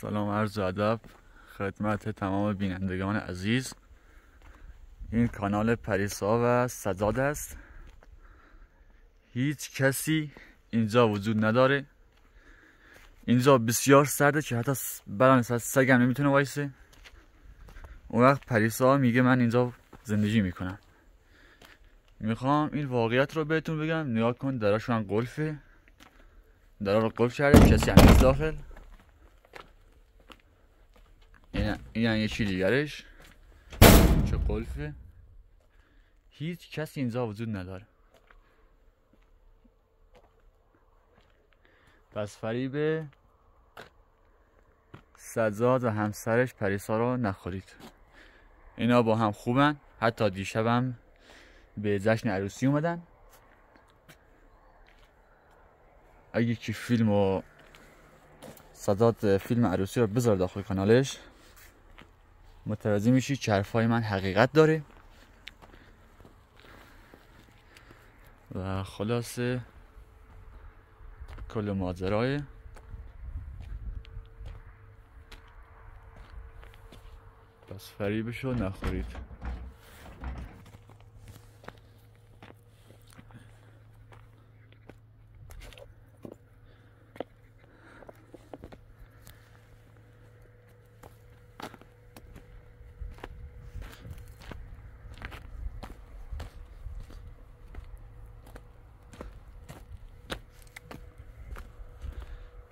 سلام عرض ادب خدمت تمام بینندگان عزیز. این کانال پریسا و سجاد است. هیچ کسی اینجا وجود نداره. اینجا بسیار سرده که حتی بران سگم نمیتونه وایسه. اون وقت پریسا میگه من اینجا زندگی میکنم. میخوام این واقعیت رو بهتون بگم. نگاه کن، دراشون قلفه. درا رو قلف کرده، کسی هم نیست داخل. این یکی دیگرش چه قلفه. هیچ کسی اینجا وجود نداره. پس فریب سجاد و همسرش پریسا رو نخورید. اینا با هم خوبن. حتی دیشبم به جشن عروسی اومدن. اگه که فیلم و سجاد فیلم عروسی رو بذاره داخل کانالش، متوجه میشی که حرفای من حقیقت داره. و خلاصه کل ماجرای پس فریبشو نخورید.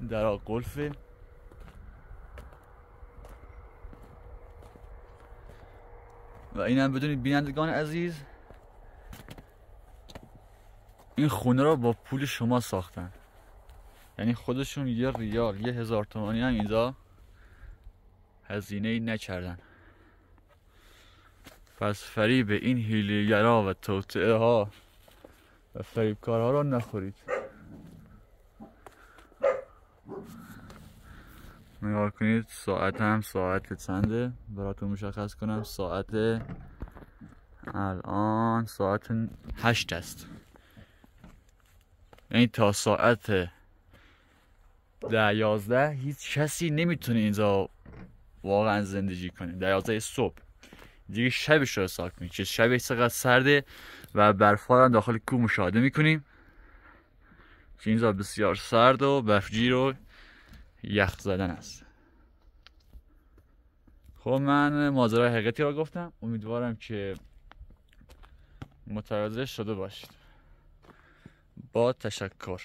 در قلفه. و اینم بدونید بینندگان عزیز، این خونه رو با پول شما ساختن. یعنی خودشون 1 ریال 1000 تومانی هم اینجا هزینه نکردن. پس فریب این حیله‌گرا و توطئه ها و فریبکارها رو نخورید. نگاه کنید ساعت هم ساعت چنده براتون مشخص کنم. ساعت الان ساعت 8 است. یعنی تا ساعت 10-11 هیچ کسی نمیتونه اینجا واقعا زندگی کنه. 11 صبح دیگه شبش رو حساب کنید که شبش چقدر سرده و برفا هم داخل کوه مشاهده میکنیم که اینجا بسیار سرد و برفگیر و یخ زدن است. خب من ماجرای حقیقتی را گفتم. امیدوارم که متوجه شده باشید. با تشکر.